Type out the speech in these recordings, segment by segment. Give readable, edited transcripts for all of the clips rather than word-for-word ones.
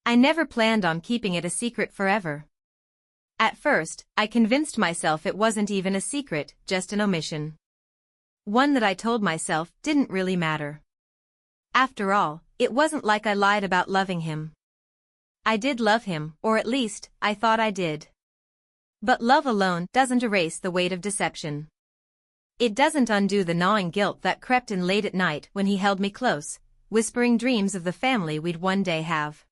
I never planned on keeping it a secret forever. At first, I convinced myself it wasn't even a secret, just an omission. One that I told myself didn't really matter. After all, it wasn't like I lied about loving him. I did love him, or at least, I thought I did. But love alone doesn't erase the weight of deception. It doesn't undo the gnawing guilt that crept in late at night when he held me close, whispering dreams of the family we'd one day have.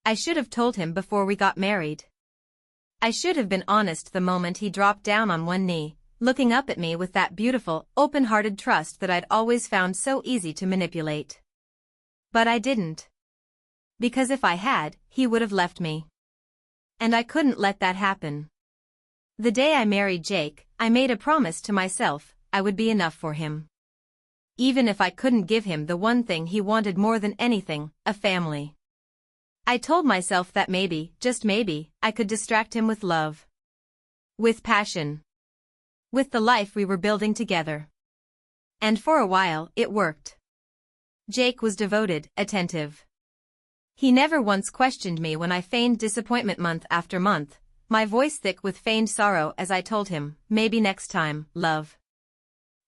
I should have told him before we got married. I should have been honest the moment he dropped down on one knee, looking up at me with that beautiful, open-hearted trust that I'd always found so easy to manipulate. But I didn't. Because if I had, he would have left me. And I couldn't let that happen. The day I married Jake, I made a promise to myself, I would be enough for him. Even if I couldn't give him the one thing he wanted more than anything, a family. I told myself that maybe, just maybe, I could distract him with love. With passion. With the life we were building together. And for a while, it worked. Jake was devoted, attentive. He never once questioned me when I feigned disappointment month after month, my voice thick with feigned sorrow as I told him, maybe next time, love.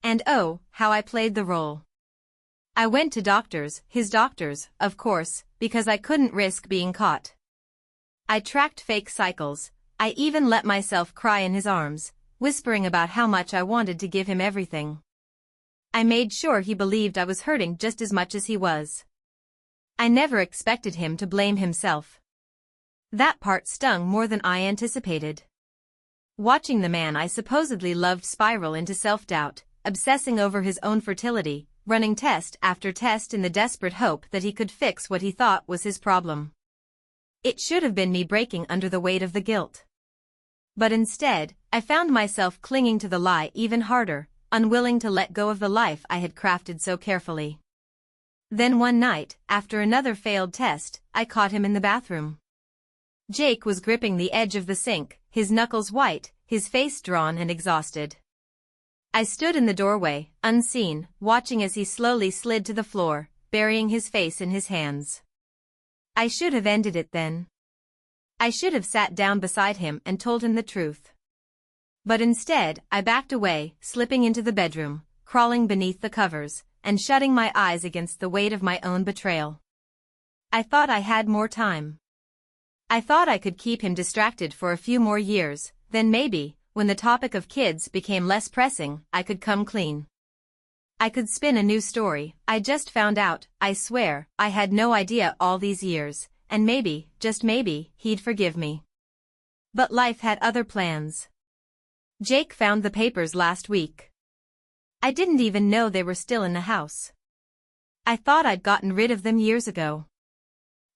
And oh, how I played the role. I went to doctors, his doctors, of course, because I couldn't risk being caught. I tracked fake cycles, I even let myself cry in his arms, whispering about how much I wanted to give him everything. I made sure he believed I was hurting just as much as he was. I never expected him to blame himself. That part stung more than I anticipated. Watching the man I supposedly loved spiral into self-doubt, obsessing over his own fertility, running test after test in the desperate hope that he could fix what he thought was his problem. It should have been me breaking under the weight of the guilt. But instead, I found myself clinging to the lie even harder, unwilling to let go of the life I had crafted so carefully. Then one night, after another failed test, I caught him in the bathroom. Jake was gripping the edge of the sink, his knuckles white, his face drawn and exhausted. I stood in the doorway, unseen, watching as he slowly slid to the floor, burying his face in his hands. I should have ended it then. I should have sat down beside him and told him the truth. But instead, I backed away, slipping into the bedroom, crawling beneath the covers, and shutting my eyes against the weight of my own betrayal. I thought I had more time. I thought I could keep him distracted for a few more years, then maybe, when the topic of kids became less pressing, I could come clean. I could spin a new story. I just found out, I swear, I had no idea all these years, and maybe, just maybe, he'd forgive me. But life had other plans. Jake found the papers last week. I didn't even know they were still in the house. I thought I'd gotten rid of them years ago.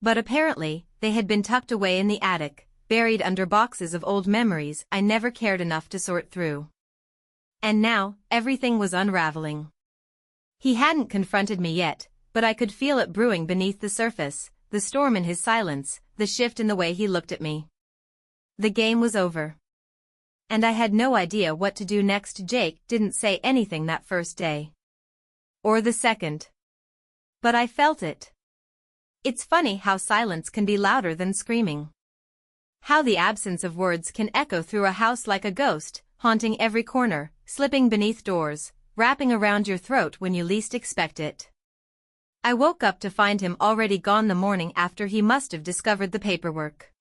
But apparently, they had been tucked away in the attic, buried under boxes of old memories I never cared enough to sort through. And now, everything was unraveling. He hadn't confronted me yet, but I could feel it brewing beneath the surface, the storm in his silence, the shift in the way he looked at me. The game was over. And I had no idea what to do next. Jake didn't say anything that first day. Or the second. But I felt it. It's funny how silence can be louder than screaming. How the absence of words can echo through a house like a ghost, haunting every corner, slipping beneath doors, wrapping around your throat when you least expect it. I woke up to find him already gone the morning after. He must have discovered the paperwork.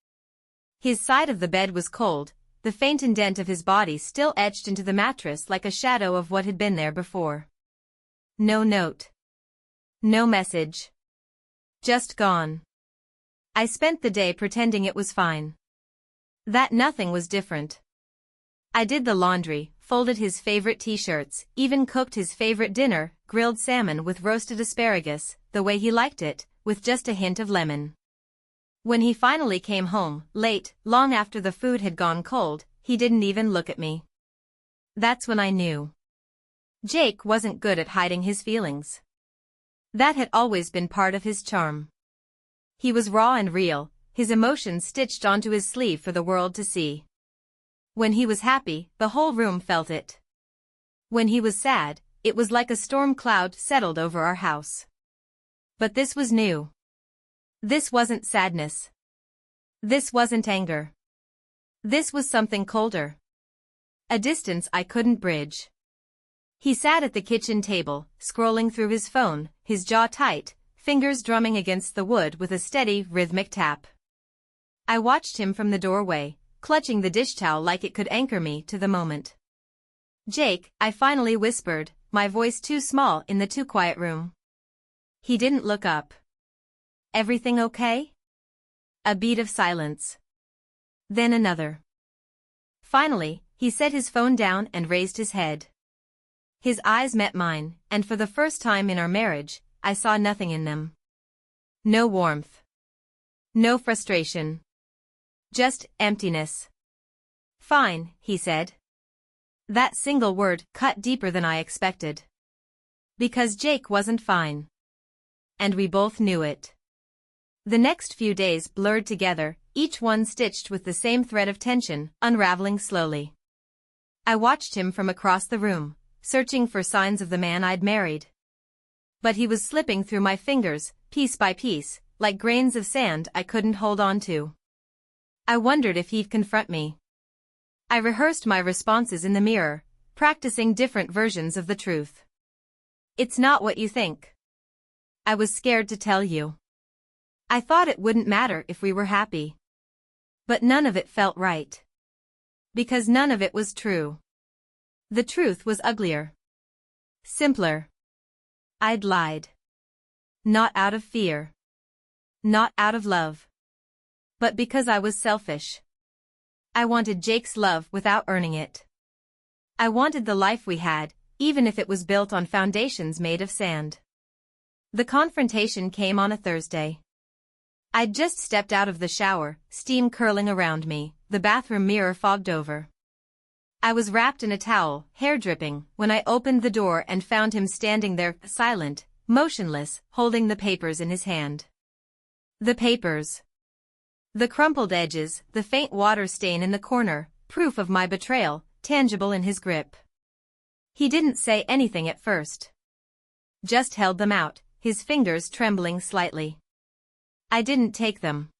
His side of the bed was cold, the faint indent of his body still etched into the mattress like a shadow of what had been there before. No note. No message. Just gone. I spent the day pretending it was fine. That nothing was different. I did the laundry, folded his favorite t-shirts, even cooked his favorite dinner, grilled salmon with roasted asparagus, the way he liked it, with just a hint of lemon. When he finally came home, late, long after the food had gone cold, he didn't even look at me. That's when I knew. Jake wasn't good at hiding his feelings. That had always been part of his charm. He was raw and real, his emotions stitched onto his sleeve for the world to see. When he was happy, the whole room felt it. When he was sad, it was like a storm cloud settled over our house. But this was new. This wasn't sadness. This wasn't anger. This was something colder. A distance I couldn't bridge. He sat at the kitchen table, scrolling through his phone, his jaw tight, fingers drumming against the wood with a steady, rhythmic tap. I watched him from the doorway, clutching the dish towel like it could anchor me to the moment. "Jake," I finally whispered, my voice too small in the too quiet room. He didn't look up. "Everything okay?" A beat of silence. Then another. Finally, he set his phone down and raised his head. His eyes met mine, and for the first time in our marriage, I saw nothing in them. No warmth. No frustration. Just emptiness. "Fine," he said. That single word cut deeper than I expected. Because Jake wasn't fine. And we both knew it. The next few days blurred together, each one stitched with the same thread of tension, unraveling slowly. I watched him from across the room, searching for signs of the man I'd married. But he was slipping through my fingers, piece by piece, like grains of sand I couldn't hold on to. I wondered if he'd confront me. I rehearsed my responses in the mirror, practicing different versions of the truth. "It's not what you think. I was scared to tell you. I thought it wouldn't matter if we were happy. But none of it felt right. Because none of it was true. The truth was uglier. Simpler. I'd lied. Not out of fear. Not out of love. But because I was selfish. I wanted Jake's love without earning it. I wanted the life we had, even if it was built on foundations made of sand." The confrontation came on a Thursday. I'd just stepped out of the shower, steam curling around me, the bathroom mirror fogged over. I was wrapped in a towel, hair dripping, when I opened the door and found him standing there, silent, motionless, holding the papers in his hand. The papers. The crumpled edges, the faint water stain in the corner, proof of my betrayal, tangible in his grip. He didn't say anything at first. Just held them out, his fingers trembling slightly. I didn't take them.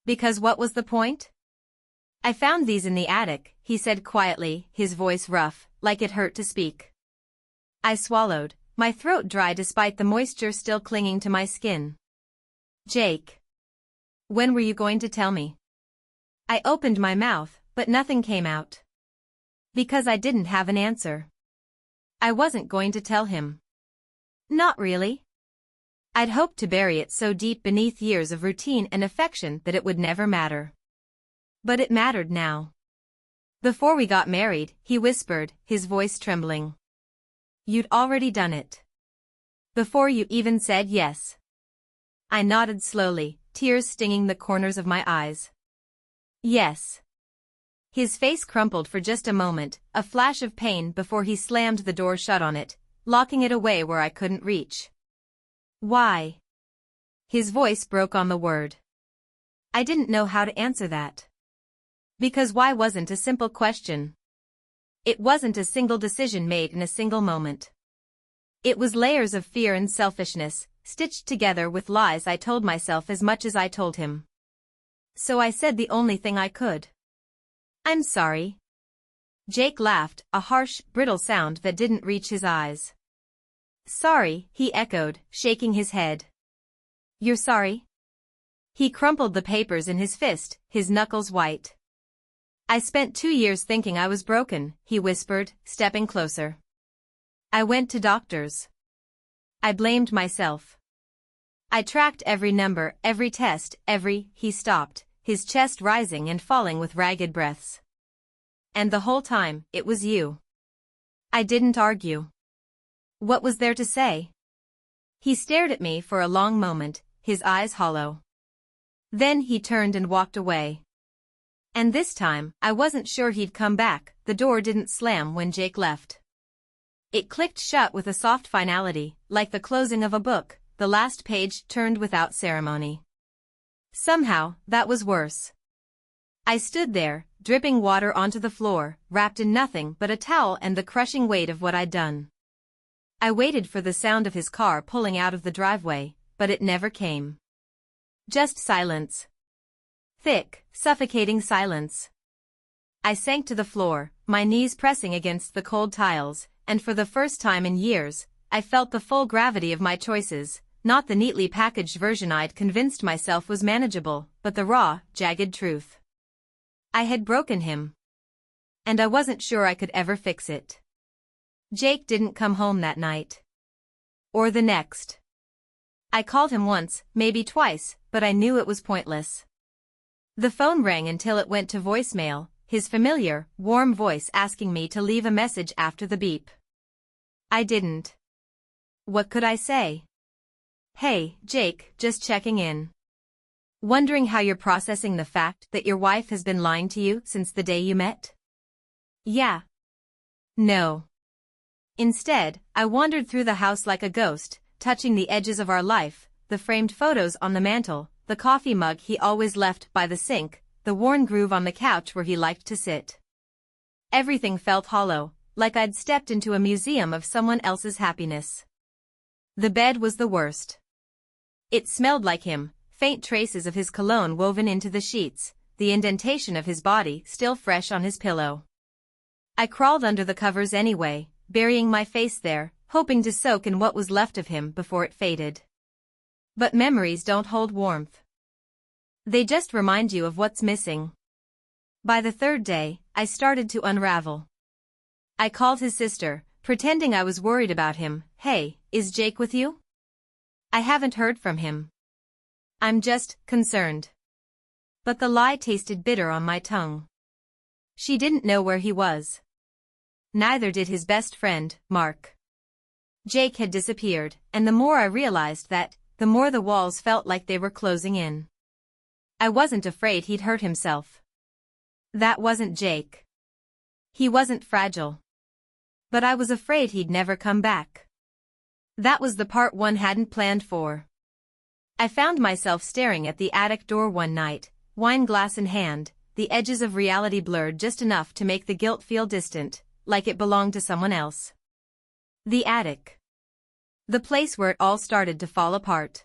Because what was the point? "I found these in the attic," he said quietly, his voice rough, like it hurt to speak. I swallowed, my throat dry despite the moisture still clinging to my skin. "Jake. When were you going to tell me?" I opened my mouth, but nothing came out. Because I didn't have an answer. I wasn't going to tell him. Not really. I'd hoped to bury it so deep beneath years of routine and affection that it would never matter. But it mattered now. "Before we got married," he whispered, his voice trembling. "You'd already done it. Before you even said yes." I nodded slowly, tears stinging the corners of my eyes. "Yes." His face crumpled for just a moment, a flash of pain before he slammed the door shut on it, locking it away where I couldn't reach. "Why?" His voice broke on the word. I didn't know how to answer that. Because why wasn't a simple question. It wasn't a single decision made in a single moment. It was layers of fear and selfishness, stitched together with lies I told myself as much as I told him. So I said the only thing I could. "I'm sorry." Jake laughed, a harsh, brittle sound that didn't reach his eyes. "Sorry," he echoed, shaking his head. "You're sorry?" He crumpled the papers in his fist, his knuckles white. "I spent 2 years thinking I was broken," he whispered, stepping closer. "I went to doctors. I blamed myself. I tracked every number, every test, He stopped, his chest rising and falling with ragged breaths. "And the whole time, it was you." I didn't argue. What was there to say? He stared at me for a long moment, his eyes hollow. Then he turned and walked away. And this time, I wasn't sure he'd come back. The door didn't slam when Jake left. It clicked shut with a soft finality, like the closing of a book, the last page turned without ceremony. Somehow, that was worse. I stood there, dripping water onto the floor, wrapped in nothing but a towel and the crushing weight of what I'd done. I waited for the sound of his car pulling out of the driveway, but it never came. Just silence. Thick, suffocating silence. I sank to the floor, my knees pressing against the cold tiles, and for the first time in years, I felt the full gravity of my choices, not the neatly packaged version I'd convinced myself was manageable, but the raw, jagged truth. I had broken him. And I wasn't sure I could ever fix it. Jake didn't come home that night. Or the next. I called him once, maybe twice, but I knew it was pointless. The phone rang until it went to voicemail, his familiar, warm voice asking me to leave a message after the beep. I didn't. What could I say? Hey, Jake, just checking in. Wondering how you're processing the fact that your wife has been lying to you since the day you met? Yeah. No. Instead, I wandered through the house like a ghost, touching the edges of our life, the framed photos on the mantel, the coffee mug he always left by the sink, the worn groove on the couch where he liked to sit. Everything felt hollow, like I'd stepped into a museum of someone else's happiness. The bed was the worst. It smelled like him, faint traces of his cologne woven into the sheets, the indentation of his body still fresh on his pillow. I crawled under the covers anyway, burying my face there, hoping to soak in what was left of him before it faded. But memories don't hold warmth. They just remind you of what's missing. By the third day, I started to unravel. I called his sister, pretending I was worried about him. Hey, is Jake with you? I haven't heard from him. I'm just concerned. But the lie tasted bitter on my tongue. She didn't know where he was. Neither did his best friend, Mark. Jake had disappeared, and the more I realized that, the more the walls felt like they were closing in. I wasn't afraid he'd hurt himself. That wasn't Jake. He wasn't fragile. But I was afraid he'd never come back. That was the part one hadn't planned for. I found myself staring at the attic door one night, wine glass in hand, the edges of reality blurred just enough to make the guilt feel distant, like it belonged to someone else. The attic. The place where it all started to fall apart.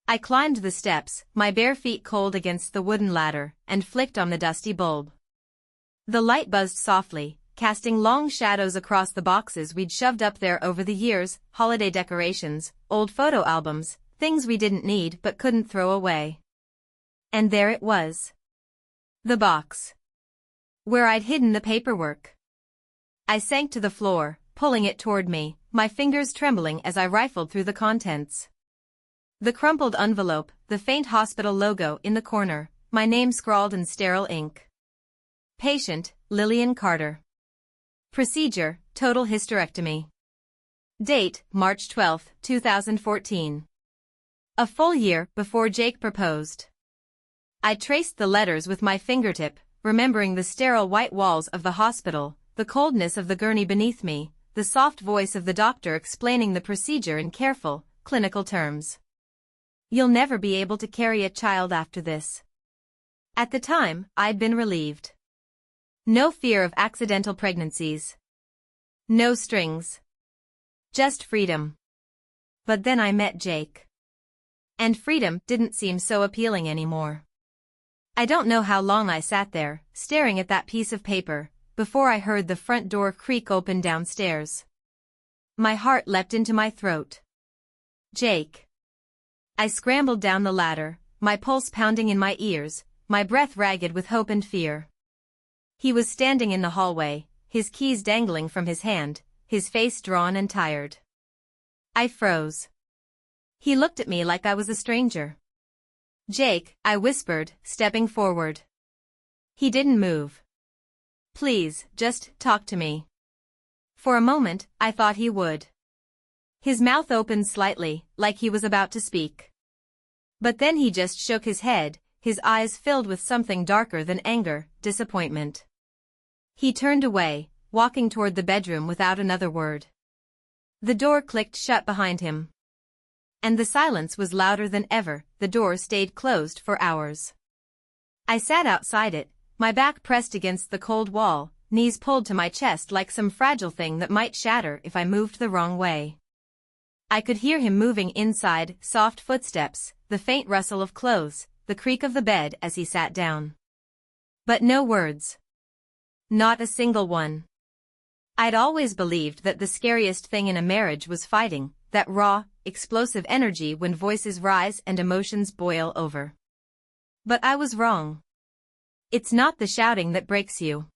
I climbed the steps, my bare feet cold against the wooden ladder, and flicked on the dusty bulb. The light buzzed softly, casting long shadows across the boxes we'd shoved up there over the years, holiday decorations, old photo albums, things we didn't need but couldn't throw away. And there it was. The box. Where I'd hidden the paperwork. I sank to the floor, pulling it toward me, my fingers trembling as I rifled through the contents. The crumpled envelope, the faint hospital logo in the corner, my name scrawled in sterile ink. Patient, Lillian Carter. Procedure, total hysterectomy. Date, March 12, 2014. A full year before Jake proposed. I traced the letters with my fingertip, remembering the sterile white walls of the hospital, the coldness of the gurney beneath me, the soft voice of the doctor explaining the procedure in careful, clinical terms. You'll never be able to carry a child after this. At the time, I'd been relieved. No fear of accidental pregnancies. No strings. Just freedom. But then I met Jake. And freedom didn't seem so appealing anymore. I don't know how long I sat there, staring at that piece of paper, before I heard the front door creak open downstairs. My heart leapt into my throat. Jake. I scrambled down the ladder, my pulse pounding in my ears, my breath ragged with hope and fear. He was standing in the hallway, his keys dangling from his hand, his face drawn and tired. I froze. He looked at me like I was a stranger. Jake, I whispered, stepping forward. He didn't move. Please, just talk to me. For a moment, I thought he would. His mouth opened slightly, like he was about to speak. But then he just shook his head, his eyes filled with something darker than anger, disappointment. He turned away, walking toward the bedroom without another word. The door clicked shut behind him. And the silence was louder than ever. The door stayed closed for hours. I sat outside it, my back pressed against the cold wall, knees pulled to my chest like some fragile thing that might shatter if I moved the wrong way. I could hear him moving inside, soft footsteps, the faint rustle of clothes, the creak of the bed as he sat down. But no words. Not a single one. I'd always believed that the scariest thing in a marriage was fighting, that raw, explosive energy when voices rise and emotions boil over. But I was wrong. It's not the shouting that breaks you.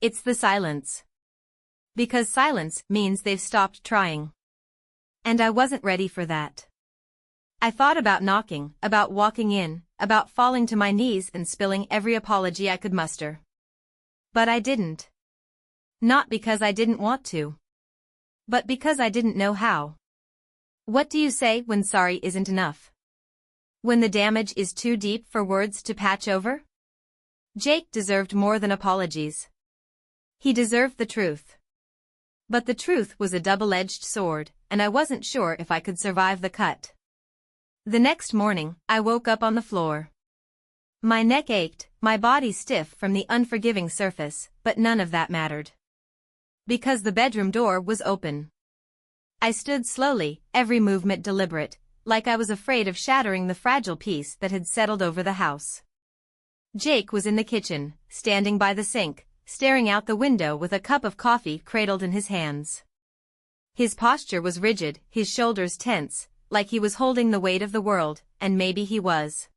It's the silence. Because silence means they've stopped trying. And I wasn't ready for that. I thought about knocking, about walking in, about falling to my knees and spilling every apology I could muster. But I didn't. Not because I didn't want to. But because I didn't know how. What do you say when sorry isn't enough? When the damage is too deep for words to patch over? Jake deserved more than apologies. He deserved the truth. But the truth was a double-edged sword, and I wasn't sure if I could survive the cut. The next morning, I woke up on the floor. My neck ached, my body stiff from the unforgiving surface, but none of that mattered. Because the bedroom door was open. I stood slowly, every movement deliberate, like I was afraid of shattering the fragile peace that had settled over the house. Jake was in the kitchen, standing by the sink, staring out the window with a cup of coffee cradled in his hands. His posture was rigid, his shoulders tense, like he was holding the weight of the world, and maybe he was.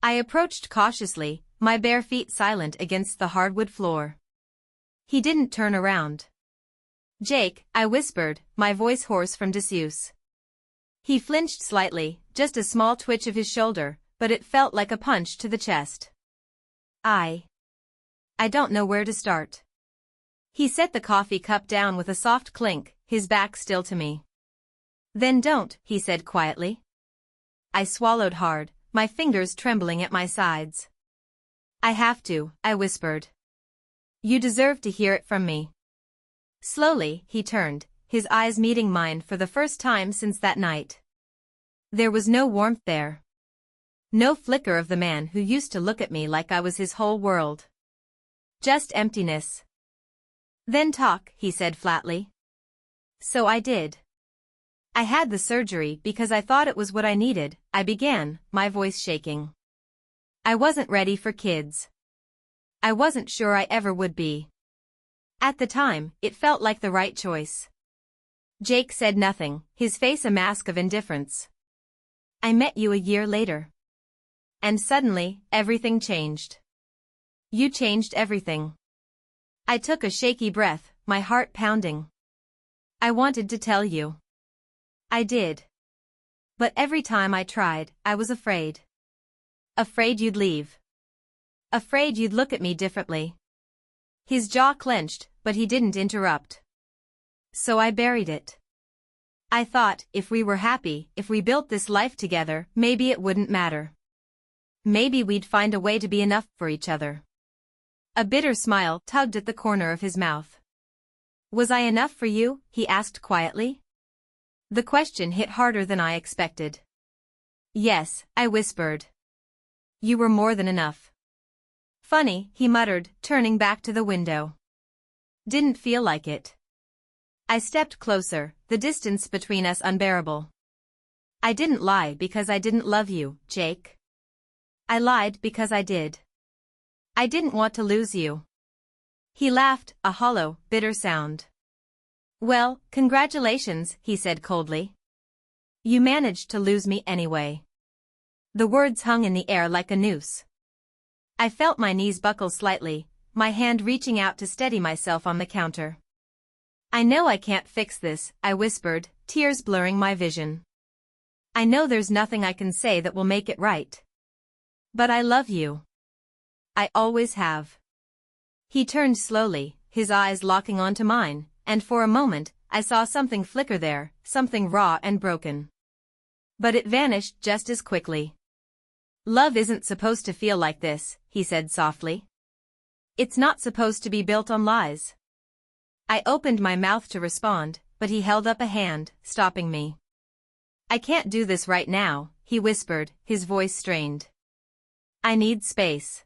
I approached cautiously, my bare feet silent against the hardwood floor. He didn't turn around. "Jake," I whispered, my voice hoarse from disuse. He flinched slightly, just a small twitch of his shoulder, but it felt like a punch to the chest. I don't know where to start." He set the coffee cup down with a soft clink, his back still to me. "Then don't," he said quietly. I swallowed hard, my fingers trembling at my sides. "I have to," I whispered. "You deserve to hear it from me." Slowly, he turned, his eyes meeting mine for the first time since that night. There was no warmth there. No flicker of the man who used to look at me like I was his whole world. Just emptiness. "Then talk," he said flatly. So I did. "I had the surgery because I thought it was what I needed," I began, my voice shaking. "I wasn't ready for kids. I wasn't sure I ever would be. At the time, it felt like the right choice." Jake said nothing, his face a mask of indifference. "I met you a year later. And suddenly, everything changed. You changed everything." I took a shaky breath, my heart pounding. "I wanted to tell you. I did. But every time I tried, I was afraid. Afraid you'd leave. Afraid you'd look at me differently." His jaw clenched, but he didn't interrupt. So I buried it. "I thought, if we were happy, if we built this life together, maybe it wouldn't matter. Maybe we'd find a way to be enough for each other." A bitter smile tugged at the corner of his mouth. "Was I enough for you?" he asked quietly. The question hit harder than I expected. "Yes," I whispered. "You were more than enough." "Funny," he muttered, turning back to the window. "Didn't feel like it." I stepped closer, the distance between us unbearable. "I didn't lie because I didn't love you, Jake. I lied because I did. I didn't want to lose you." He laughed, a hollow, bitter sound. "Well, congratulations," he said coldly. "You managed to lose me anyway." The words hung in the air like a noose. I felt my knees buckle slightly, my hand reaching out to steady myself on the counter. "I know I can't fix this," I whispered, tears blurring my vision. "I know there's nothing I can say that will make it right. But I love you. I always have." He turned slowly, his eyes locking onto mine, and for a moment, I saw something flicker there, something raw and broken. But it vanished just as quickly. "Love isn't supposed to feel like this," he said softly. "It's not supposed to be built on lies." I opened my mouth to respond, but he held up a hand, stopping me. "I can't do this right now," he whispered, his voice strained. "I need space."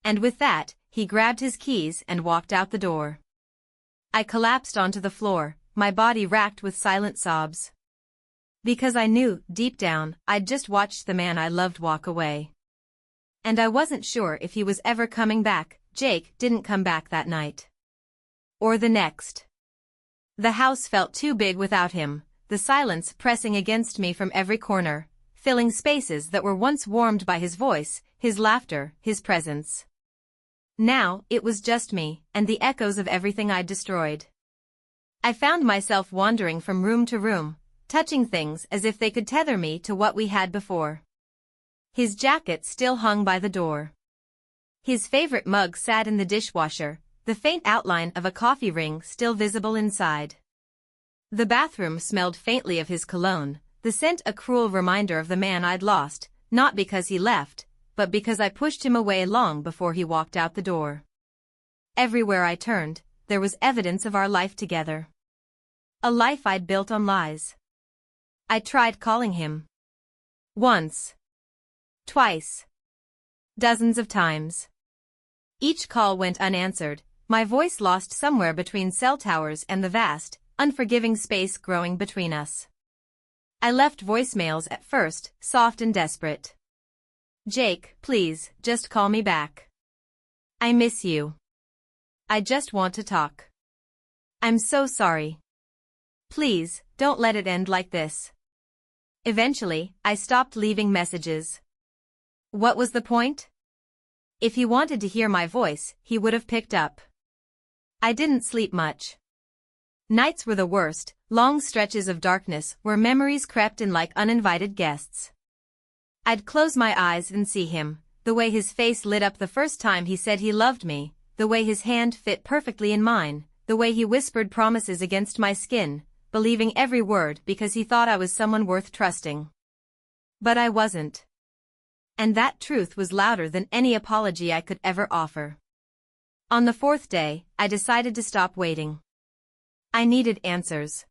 And with that, he grabbed his keys and walked out the door. I collapsed onto the floor, my body racked with silent sobs. Because I knew, deep down, I'd just watched the man I loved walk away. And I wasn't sure if he was ever coming back. Jake didn't come back that night. Or the next. The house felt too big without him, the silence pressing against me from every corner, filling spaces that were once warmed by his voice, his laughter, his presence. Now, it was just me, and the echoes of everything I'd destroyed. I found myself wandering from room to room, touching things as if they could tether me to what we had before. His jacket still hung by the door. His favorite mug sat in the dishwasher, the faint outline of a coffee ring still visible inside. The bathroom smelled faintly of his cologne, the scent a cruel reminder of the man I'd lost, not because he left, but because I pushed him away long before he walked out the door. Everywhere I turned, there was evidence of our life together. A life I'd built on lies. I tried calling him. Once. Twice. Dozens of times. Each call went unanswered, my voice lost somewhere between cell towers and the vast, unforgiving space growing between us. I left voicemails at first, soft and desperate. Jake, please, just call me back. I miss you. I just want to talk. I'm so sorry. Please, don't let it end like this. Eventually, I stopped leaving messages. What was the point? If he wanted to hear my voice, he would have picked up. I didn't sleep much. Nights were the worst, long stretches of darkness where memories crept in like uninvited guests. I'd close my eyes and see him, the way his face lit up the first time he said he loved me, the way his hand fit perfectly in mine, the way he whispered promises against my skin, believing every word because he thought I was someone worth trusting. But I wasn't. And that truth was louder than any apology I could ever offer. On the fourth day, I decided to stop waiting. I needed answers.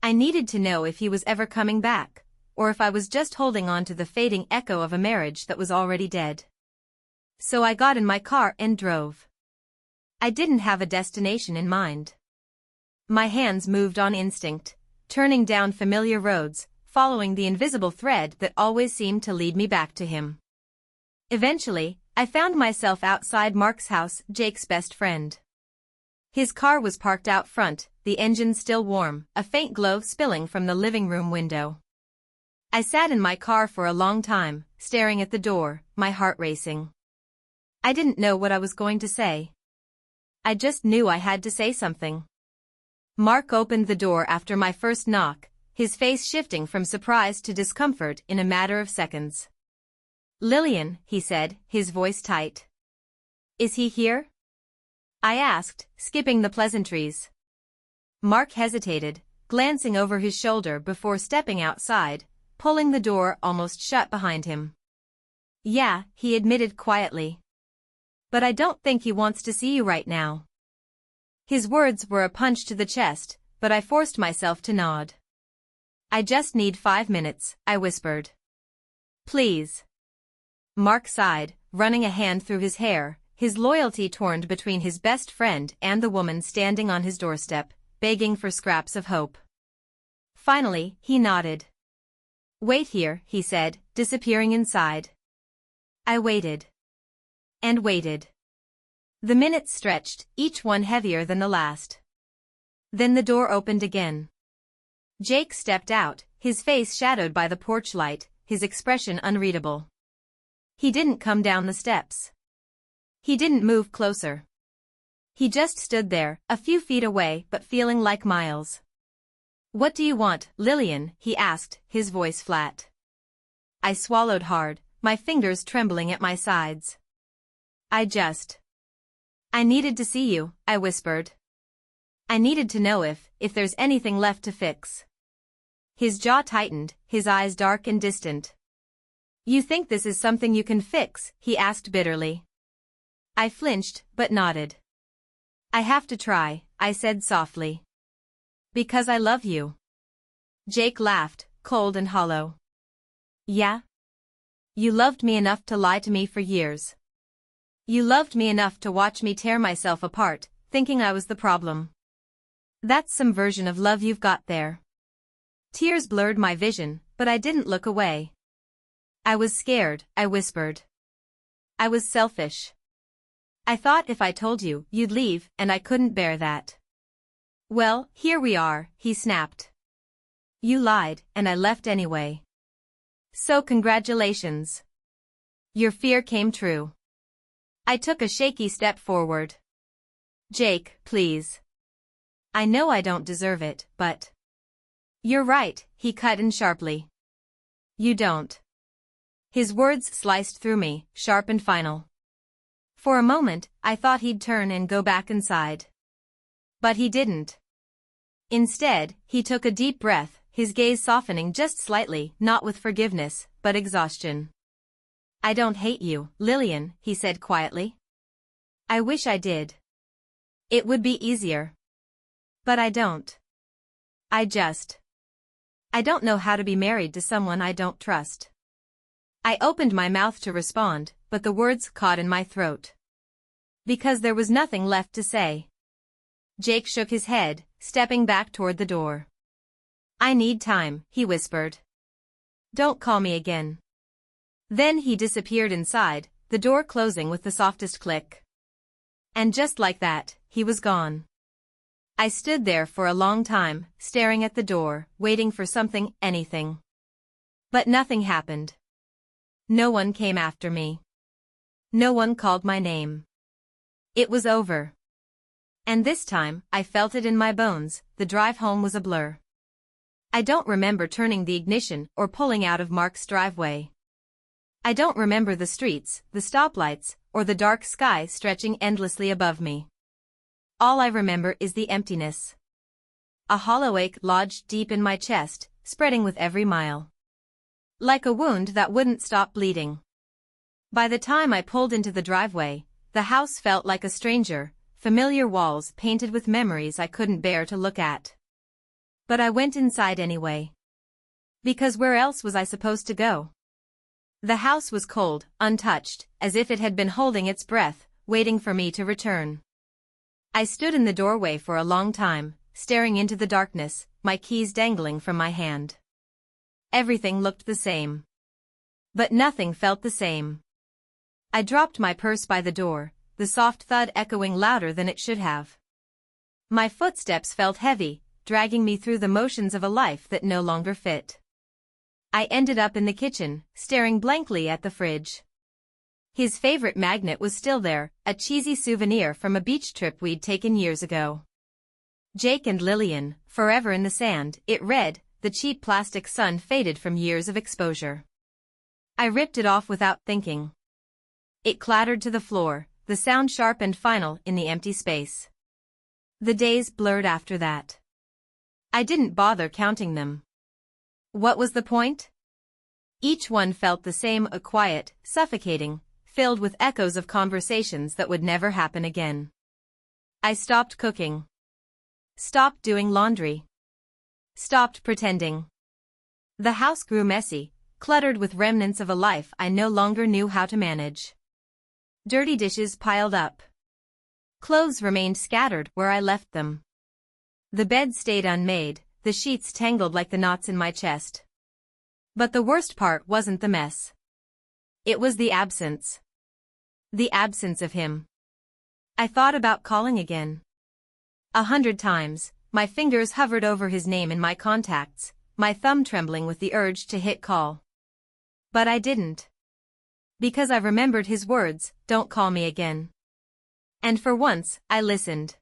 I needed to know if he was ever coming back, or if I was just holding on to the fading echo of a marriage that was already dead. So I got in my car and drove. I didn't have a destination in mind. My hands moved on instinct, turning down familiar roads, following the invisible thread that always seemed to lead me back to him. Eventually, I found myself outside Mark's house, Jake's best friend. His car was parked out front, the engine still warm, a faint glow spilling from the living room window. I sat in my car for a long time, staring at the door, my heart racing. I didn't know what I was going to say. I just knew I had to say something. Mark opened the door after my first knock, his face shifting from surprise to discomfort in a matter of seconds. "Lillian," he said, his voice tight. "Is he here?" I asked, skipping the pleasantries. Mark hesitated, glancing over his shoulder before stepping outside, pulling the door almost shut behind him. "Yeah," he admitted quietly. "But I don't think he wants to see you right now." His words were a punch to the chest, but I forced myself to nod. "I just need 5 minutes," I whispered. "Please." Mark sighed, running a hand through his hair, his loyalty torn between his best friend and the woman standing on his doorstep, begging for scraps of hope. Finally, he nodded. "Wait here," he said, disappearing inside. I waited. And waited. The minutes stretched, each one heavier than the last. Then the door opened again. Jake stepped out, his face shadowed by the porch light, his expression unreadable. He didn't come down the steps. He didn't move closer. He just stood there, a few feet away but feeling like miles. "What do you want, Lillian?" he asked, his voice flat. I swallowed hard, my fingers trembling at my sides. I needed to see you," I whispered. "I needed to know if there's anything left to fix." His jaw tightened, his eyes dark and distant. "You think this is something you can fix?" he asked bitterly. I flinched, but nodded. "I have to try," I said softly. "Because I love you." Jake laughed, cold and hollow. "Yeah? You loved me enough to lie to me for years. You loved me enough to watch me tear myself apart, thinking I was the problem. That's some version of love you've got there." Tears blurred my vision, but I didn't look away. I was scared, I whispered. I was selfish. I thought if I told you, you'd leave, and I couldn't bear that. Well, here we are, he snapped. You lied, and I left anyway. So congratulations. Your fear came true. I took a shaky step forward. Jake, please. I know I don't deserve it, but... You're right, he cut in sharply. You don't. His words sliced through me, sharp and final. For a moment, I thought he'd turn and go back inside. But he didn't. Instead, he took a deep breath, his gaze softening just slightly, not with forgiveness, but exhaustion. I don't hate you, Lillian, he said quietly. I wish I did. It would be easier. But I don't. I don't know how to be married to someone I don't trust. I opened my mouth to respond, but the words caught in my throat. Because there was nothing left to say. Jake shook his head, stepping back toward the door. I need time, he whispered. Don't call me again. Then he disappeared inside, the door closing with the softest click. And just like that, he was gone. I stood there for a long time, staring at the door, waiting for something, anything. But nothing happened. No one came after me. No one called my name. It was over. And this time, I felt it in my bones, the drive home was a blur. I don't remember turning the ignition or pulling out of Mark's driveway. I don't remember the streets, the stoplights, or the dark sky stretching endlessly above me. All I remember is the emptiness. A hollow ache lodged deep in my chest, spreading with every mile. Like a wound that wouldn't stop bleeding. By the time I pulled into the driveway, the house felt like a stranger, familiar walls painted with memories I couldn't bear to look at. But I went inside anyway. Because where else was I supposed to go? The house was cold, untouched, as if it had been holding its breath, waiting for me to return. I stood in the doorway for a long time, staring into the darkness, my keys dangling from my hand. Everything looked the same. But nothing felt the same. I dropped my purse by the door, the soft thud echoing louder than it should have. My footsteps felt heavy, dragging me through the motions of a life that no longer fit. I ended up in the kitchen, staring blankly at the fridge. His favorite magnet was still there, a cheesy souvenir from a beach trip we'd taken years ago. Jake and Lillian, forever in the sand, it read, the cheap plastic sun faded from years of exposure. I ripped it off without thinking. It clattered to the floor, the sound sharp and final in the empty space. The days blurred after that. I didn't bother counting them. What was the point? Each one felt the same, a quiet, suffocating, filled with echoes of conversations that would never happen again. I stopped cooking. Stopped doing laundry. Stopped pretending. The house grew messy, cluttered with remnants of a life I no longer knew how to manage. Dirty dishes piled up. Clothes remained scattered where I left them. The bed stayed unmade, the sheets tangled like the knots in my chest. But the worst part wasn't the mess. It was the absence. The absence of him. I thought about calling again. 100 times, my fingers hovered over his name in my contacts, my thumb trembling with the urge to hit call. But I didn't. Because I remembered his words, don't call me again. And for once, I listened.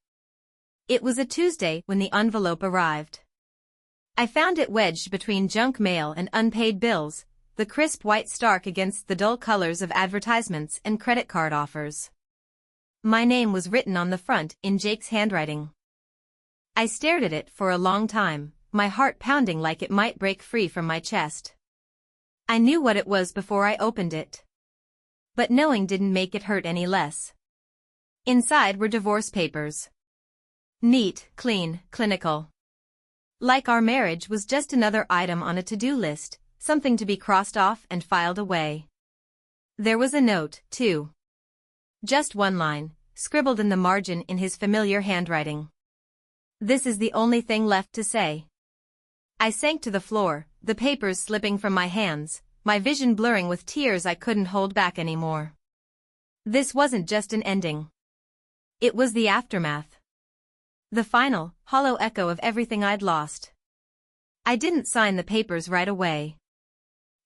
It was a Tuesday when the envelope arrived. I found it wedged between junk mail and unpaid bills, the crisp white stark against the dull colors of advertisements and credit card offers. My name was written on the front in Jake's handwriting. I stared at it for a long time, my heart pounding like it might break free from my chest. I knew what it was before I opened it. But knowing didn't make it hurt any less. Inside were divorce papers. Neat, clean, clinical. Like our marriage was just another item on a to-do list, something to be crossed off and filed away. There was a note, too. Just one line, scribbled in the margin in his familiar handwriting. This is the only thing left to say. I sank to the floor, the papers slipping from my hands, my vision blurring with tears I couldn't hold back anymore. This wasn't just an ending. It was the aftermath. The final, hollow echo of everything I'd lost. I didn't sign the papers right away.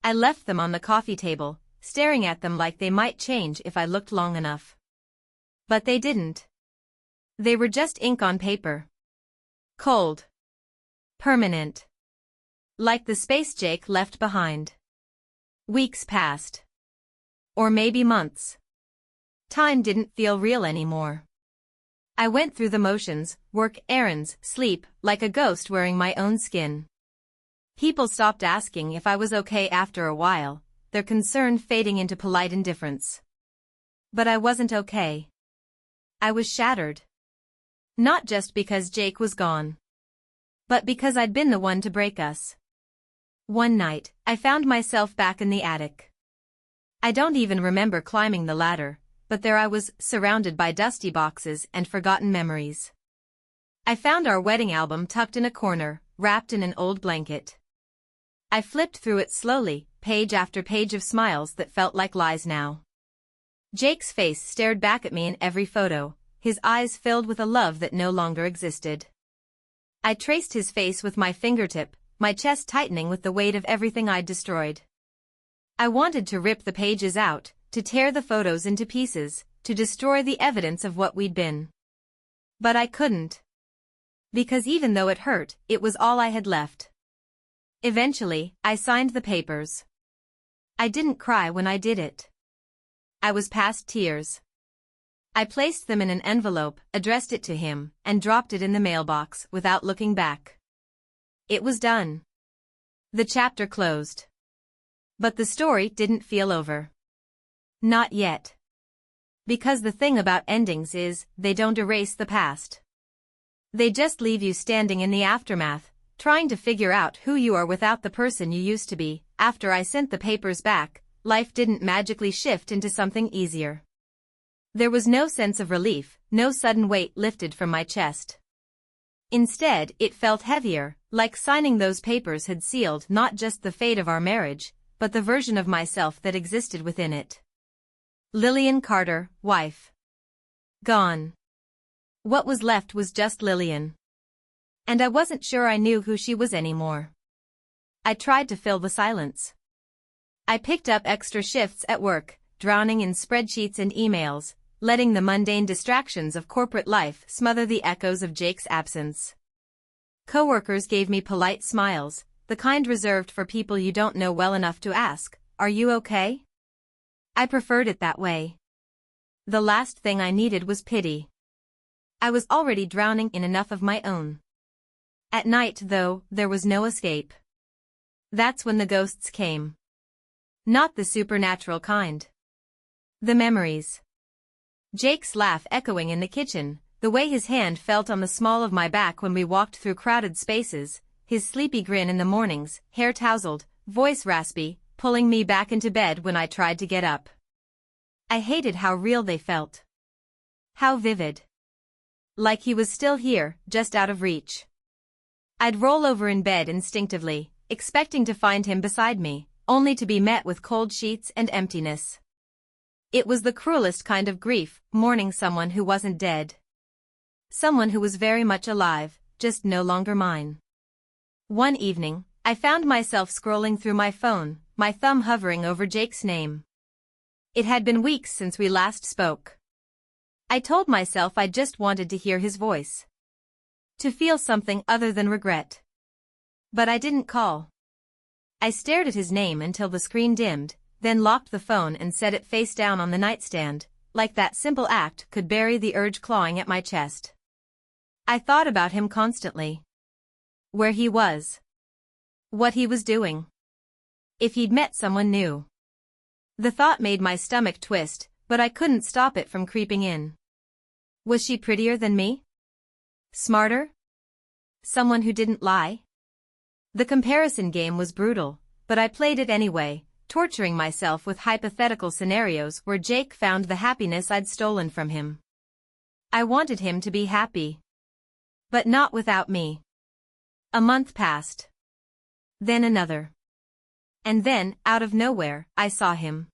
I left them on the coffee table, staring at them like they might change if I looked long enough. But they didn't. They were just ink on paper. Cold. Permanent. Like the space Jake left behind. Weeks passed. Or maybe months. Time didn't feel real anymore. I went through the motions, work, errands, sleep, like a ghost wearing my own skin. People stopped asking if I was okay after a while, their concern fading into polite indifference. But I wasn't okay. I was shattered. Not just because Jake was gone. But because I'd been the one to break us. One night, I found myself back in the attic. I don't even remember climbing the ladder, but there I was, surrounded by dusty boxes and forgotten memories. I found our wedding album tucked in a corner, wrapped in an old blanket. I flipped through it slowly, page after page of smiles that felt like lies now. Jake's face stared back at me in every photo, his eyes filled with a love that no longer existed. I traced his face with my fingertip, my chest tightening with the weight of everything I'd destroyed. I wanted to rip the pages out, to tear the photos into pieces, to destroy the evidence of what we'd been. But I couldn't. Because even though it hurt, it was all I had left. Eventually, I signed the papers. I didn't cry when I did it. I was past tears. I placed them in an envelope, addressed it to him, and dropped it in the mailbox without looking back. It was done. The chapter closed. But the story didn't feel over. Not yet. Because the thing about endings is, they don't erase the past. They just leave you standing in the aftermath, trying to figure out who you are without the person you used to be. After I sent the papers back, life didn't magically shift into something easier. There was no sense of relief, no sudden weight lifted from my chest. Instead, it felt heavier, like signing those papers had sealed not just the fate of our marriage, but the version of myself that existed within it. Lillian Carter, wife. Gone. What was left was just Lillian. And I wasn't sure I knew who she was anymore. I tried to fill the silence. I picked up extra shifts at work, drowning in spreadsheets and emails, letting the mundane distractions of corporate life smother the echoes of Jake's absence. Coworkers gave me polite smiles, the kind reserved for people you don't know well enough to ask, "Are you okay?" I preferred it that way. The last thing I needed was pity. I was already drowning in enough of my own. At night, though, there was no escape. That's when the ghosts came. Not the supernatural kind. The memories. Jake's laugh echoing in the kitchen, the way his hand felt on the small of my back when we walked through crowded spaces, his sleepy grin in the mornings, hair tousled, voice raspy, pulling me back into bed when I tried to get up. I hated how real they felt. How vivid. Like he was still here, just out of reach. I'd roll over in bed instinctively, expecting to find him beside me, only to be met with cold sheets and emptiness. It was the cruelest kind of grief, mourning someone who wasn't dead. Someone who was very much alive, just no longer mine. One evening, I found myself scrolling through my phone, my thumb hovering over Jake's name. It had been weeks since we last spoke. I told myself I just wanted to hear his voice. To feel something other than regret. But I didn't call. I stared at his name until the screen dimmed, then locked the phone and set it face down on the nightstand, like that simple act could bury the urge clawing at my chest. I thought about him constantly. Where he was. What he was doing. If he'd met someone new. The thought made my stomach twist, but I couldn't stop it from creeping in. Was she prettier than me? Smarter? Someone who didn't lie? The comparison game was brutal, but I played it anyway, torturing myself with hypothetical scenarios where Jake found the happiness I'd stolen from him. I wanted him to be happy. But not without me. A month passed. Then another. And then, out of nowhere, I saw him.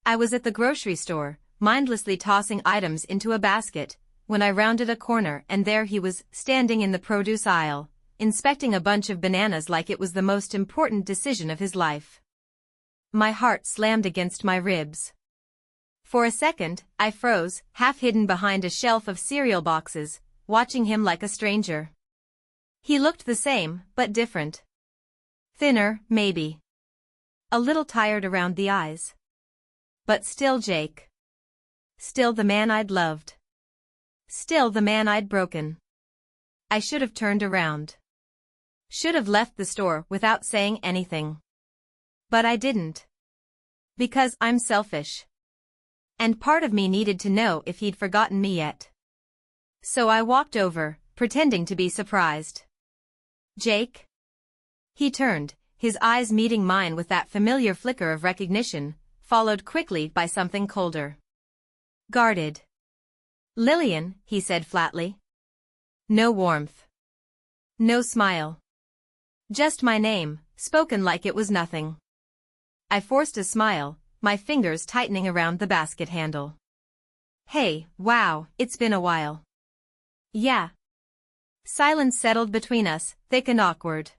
I was at the grocery store, mindlessly tossing items into a basket, when I rounded a corner and there he was, standing in the produce aisle, inspecting a bunch of bananas like it was the most important decision of his life. My heart slammed against my ribs. For a second, I froze, half hidden behind a shelf of cereal boxes, watching him like a stranger. He looked the same, but different. Thinner, maybe. A little tired around the eyes. But still Jake. Still the man I'd loved. Still the man I'd broken. I should have turned around. Should have left the store without saying anything. But I didn't. Because I'm selfish. And part of me needed to know if he'd forgotten me yet. So I walked over, pretending to be surprised. Jake? He turned, his eyes meeting mine with that familiar flicker of recognition, followed quickly by something colder. Guarded. Lillian, he said flatly. No warmth. No smile. Just my name, spoken like it was nothing. I forced a smile, my fingers tightening around the basket handle. Hey, wow, it's been a while. Yeah. Silence settled between us, thick and awkward.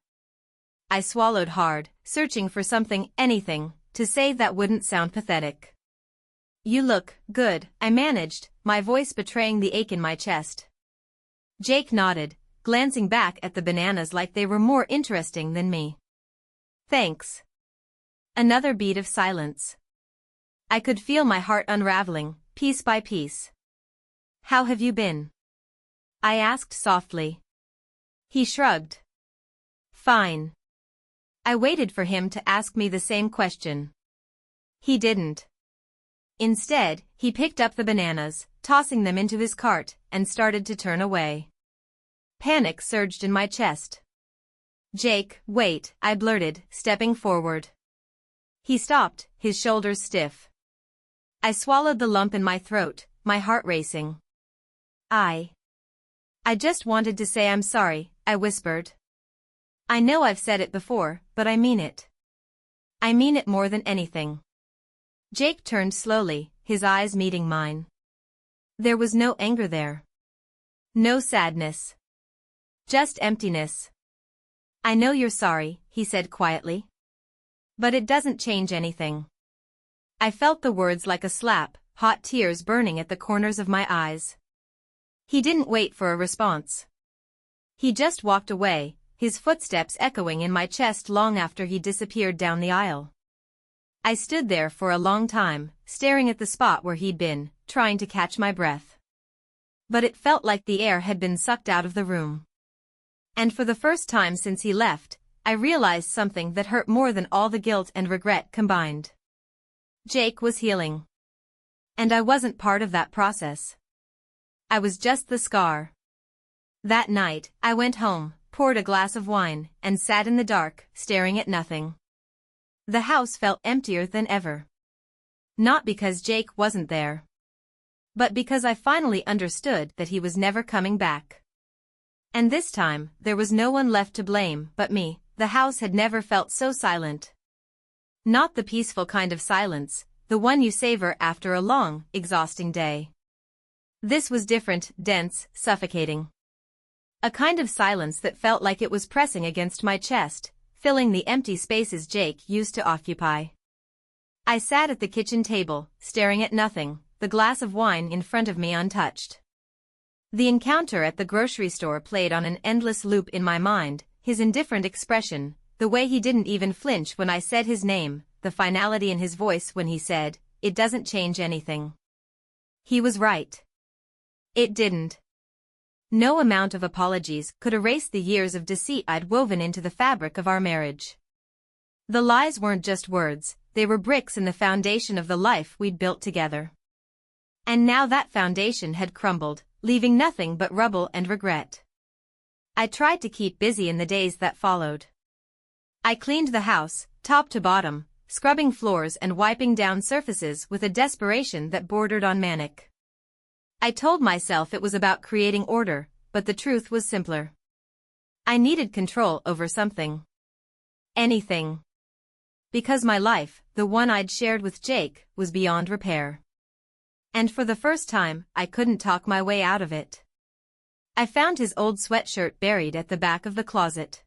I swallowed hard, searching for something, anything, to say that wouldn't sound pathetic. You look good, I managed, my voice betraying the ache in my chest. Jake nodded, glancing back at the bananas like they were more interesting than me. Thanks. Another beat of silence. I could feel my heart unraveling, piece by piece. How have you been? I asked softly. He shrugged. Fine. I waited for him to ask me the same question. He didn't. Instead, he picked up the bananas, tossing them into his cart, and started to turn away. Panic surged in my chest. Jake, wait, I blurted, stepping forward. He stopped, his shoulders stiff. I swallowed the lump in my throat, my heart racing. I just wanted to say I'm sorry, I whispered. I know I've said it before, but I mean it. I mean it more than anything. Jake turned slowly, his eyes meeting mine. There was no anger there. No sadness. Just emptiness. I know you're sorry, he said quietly. But it doesn't change anything. I felt the words like a slap, hot tears burning at the corners of my eyes. He didn't wait for a response. He just walked away, his footsteps echoing in my chest long after he disappeared down the aisle. I stood there for a long time, staring at the spot where he'd been, trying to catch my breath. But it felt like the air had been sucked out of the room. And for the first time since he left, I realized something that hurt more than all the guilt and regret combined. Jake was healing. And I wasn't part of that process. I was just the scar. That night, I went home, poured a glass of wine, and sat in the dark, staring at nothing. The house felt emptier than ever. Not because Jake wasn't there. But because I finally understood that he was never coming back. And this time, there was no one left to blame but me. The house had never felt so silent. Not the peaceful kind of silence, the one you savor after a long, exhausting day. This was different, dense, suffocating. A kind of silence that felt like it was pressing against my chest, filling the empty spaces Jake used to occupy. I sat at the kitchen table, staring at nothing, the glass of wine in front of me untouched. The encounter at the grocery store played on an endless loop in my mind, his indifferent expression, the way he didn't even flinch when I said his name, the finality in his voice when he said, "It doesn't change anything." He was right. It didn't. No amount of apologies could erase the years of deceit I'd woven into the fabric of our marriage. The lies weren't just words, they were bricks in the foundation of the life we'd built together. And now that foundation had crumbled, leaving nothing but rubble and regret. I tried to keep busy in the days that followed. I cleaned the house, top to bottom, scrubbing floors and wiping down surfaces with a desperation that bordered on manic. I told myself it was about creating order, but the truth was simpler. I needed control over something. Anything. Because my life, the one I'd shared with Jake, was beyond repair. And for the first time, I couldn't talk my way out of it. I found his old sweatshirt buried at the back of the closet.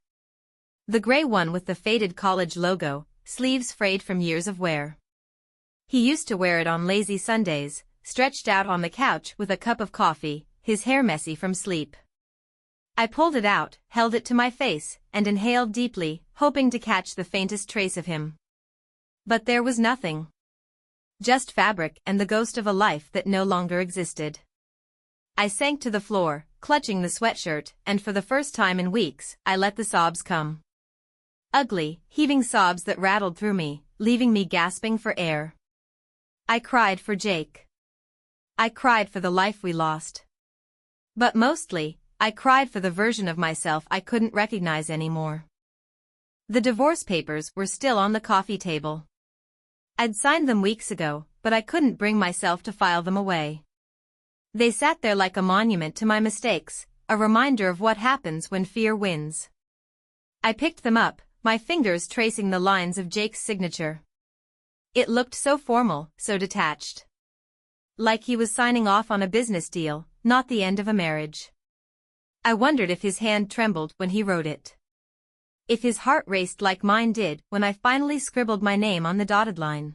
The gray one with the faded college logo, sleeves frayed from years of wear. He used to wear it on lazy Sundays, stretched out on the couch with a cup of coffee, his hair messy from sleep. I pulled it out, held it to my face, and inhaled deeply, hoping to catch the faintest trace of him. But there was nothing. Just fabric and the ghost of a life that no longer existed. I sank to the floor, clutching the sweatshirt, and for the first time in weeks, I let the sobs come. Ugly, heaving sobs that rattled through me, leaving me gasping for air. I cried for Jake. I cried for the life we lost. But mostly, I cried for the version of myself I couldn't recognize anymore. The divorce papers were still on the coffee table. I'd signed them weeks ago, but I couldn't bring myself to file them away. They sat there like a monument to my mistakes, a reminder of what happens when fear wins. I picked them up, my fingers tracing the lines of Jake's signature. It looked so formal, so detached. Like he was signing off on a business deal, not the end of a marriage. I wondered if his hand trembled when he wrote it. If his heart raced like mine did when I finally scribbled my name on the dotted line.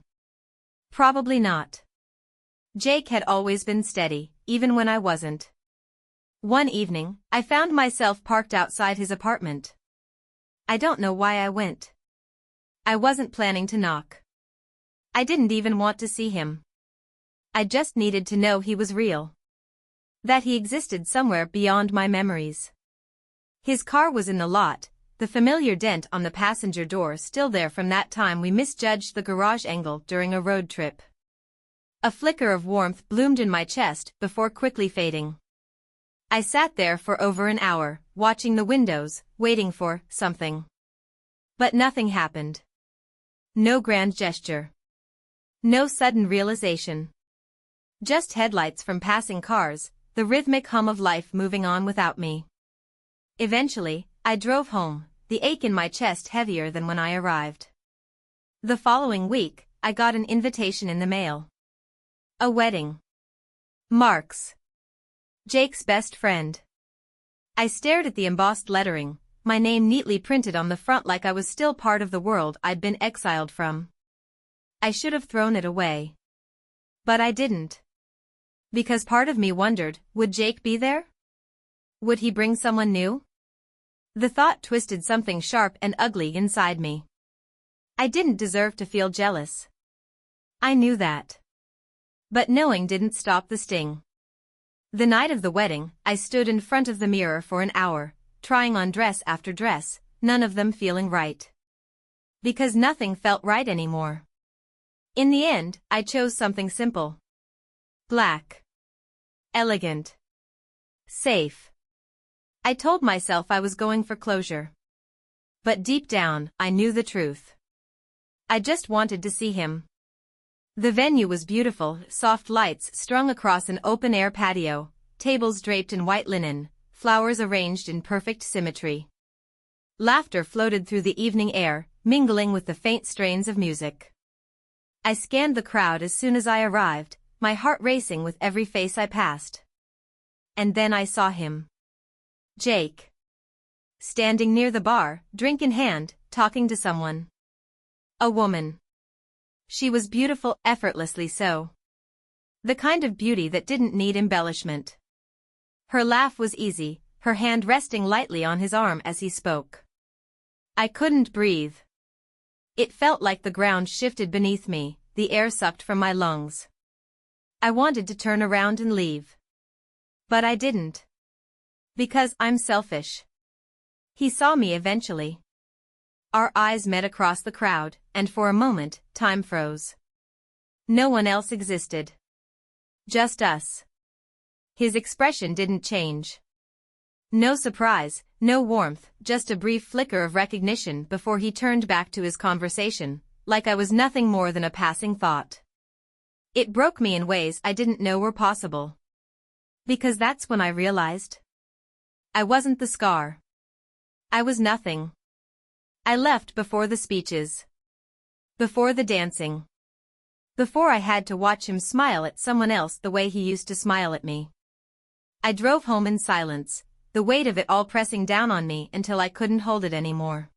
Probably not. Jake had always been steady, even when I wasn't. One evening, I found myself parked outside his apartment. I don't know why I went. I wasn't planning to knock. I didn't even want to see him. I just needed to know he was real. That he existed somewhere beyond my memories. His car was in the lot, the familiar dent on the passenger door still there from that time we misjudged the garage angle during a road trip. A flicker of warmth bloomed in my chest before quickly fading. I sat there for over an hour, watching the windows, waiting for something. But nothing happened. No grand gesture. No sudden realization. Just headlights from passing cars, the rhythmic hum of life moving on without me. Eventually, I drove home, the ache in my chest heavier than when I arrived. The following week, I got an invitation in the mail. A wedding. Mark's. Jake's best friend. I stared at the embossed lettering, my name neatly printed on the front like I was still part of the world I'd been exiled from. I should have thrown it away. But I didn't. Because part of me wondered, would Jake be there? Would he bring someone new? The thought twisted something sharp and ugly inside me. I didn't deserve to feel jealous. I knew that. But knowing didn't stop the sting. The night of the wedding, I stood in front of the mirror for an hour, trying on dress after dress, none of them feeling right. Because nothing felt right anymore. In the end, I chose something simple. Black. Elegant. Safe. I told myself I was going for closure. But deep down, I knew the truth. I just wanted to see him. The venue was beautiful, soft lights strung across an open-air patio, tables draped in white linen, flowers arranged in perfect symmetry. Laughter floated through the evening air, mingling with the faint strains of music. I scanned the crowd as soon as I arrived, my heart racing with every face I passed. And then I saw him. Jake. Standing near the bar, drink in hand, talking to someone. A woman. She was beautiful, effortlessly so. The kind of beauty that didn't need embellishment. Her laugh was easy, her hand resting lightly on his arm as he spoke. I couldn't breathe. It felt like the ground shifted beneath me, the air sucked from my lungs. I wanted to turn around and leave. But I didn't. Because I'm selfish. He saw me eventually. Our eyes met across the crowd, and for a moment, time froze. No one else existed. Just us. His expression didn't change. No surprise, no warmth, just a brief flicker of recognition before he turned back to his conversation, like I was nothing more than a passing thought. It broke me in ways I didn't know were possible. Because that's when I realized. I wasn't the scar. I was nothing. I left before the speeches. Before the dancing. Before I had to watch him smile at someone else the way he used to smile at me. I drove home in silence, the weight of it all pressing down on me until I couldn't hold it anymore.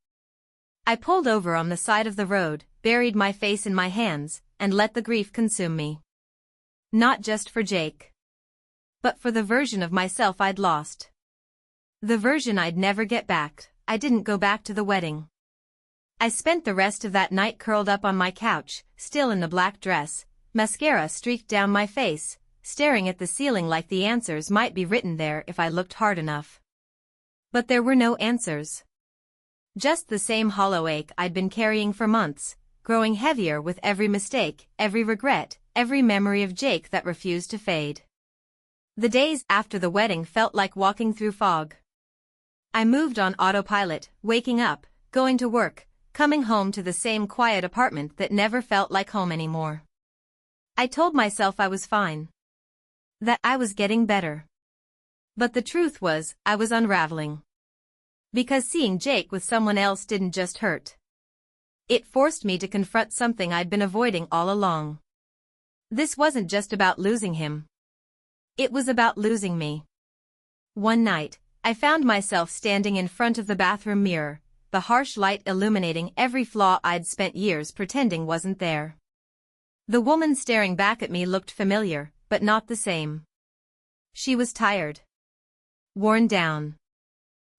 I pulled over on the side of the road, buried my face in my hands, and let the grief consume me. Not just for Jake. But for the version of myself I'd lost. The version I'd never get back. I didn't go back to the wedding. I spent the rest of that night curled up on my couch, still in the black dress, mascara streaked down my face, staring at the ceiling like the answers might be written there if I looked hard enough. But there were no answers. Just the same hollow ache I'd been carrying for months, growing heavier with every mistake, every regret, every memory of Jake that refused to fade. The days after the wedding felt like walking through fog. I moved on autopilot, waking up, going to work, coming home to the same quiet apartment that never felt like home anymore. I told myself I was fine. That I was getting better. But the truth was, I was unraveling. Because seeing Jake with someone else didn't just hurt. It forced me to confront something I'd been avoiding all along. This wasn't just about losing him. It was about losing me. One night, I found myself standing in front of the bathroom mirror, the harsh light illuminating every flaw I'd spent years pretending wasn't there. The woman staring back at me looked familiar, but not the same. She was tired. Worn down.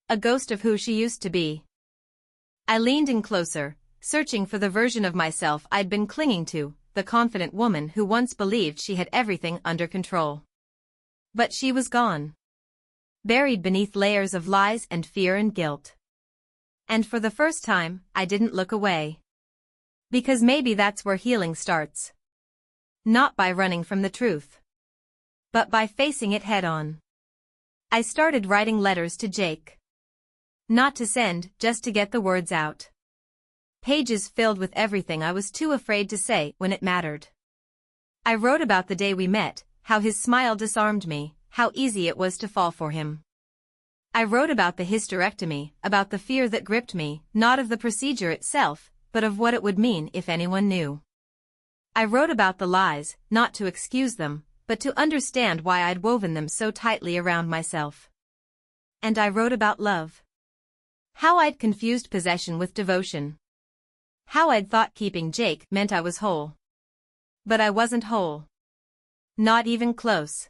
A ghost of who she used to be. I leaned in closer, searching for the version of myself I'd been clinging to, the confident woman who once believed she had everything under control. But she was gone. Buried beneath layers of lies and fear and guilt. And for the first time, I didn't look away. Because maybe that's where healing starts. Not by running from the truth. But by facing it head-on. I started writing letters to Jake. Not to send, just to get the words out. Pages filled with everything I was too afraid to say when it mattered. I wrote about the day we met, how his smile disarmed me, how easy it was to fall for him. I wrote about the hysterectomy, about the fear that gripped me, not of the procedure itself, but of what it would mean if anyone knew. I wrote about the lies, not to excuse them, but to understand why I'd woven them so tightly around myself. And I wrote about love. How I'd confused possession with devotion. How I'd thought keeping Jake meant I was whole. But I wasn't whole. Not even close.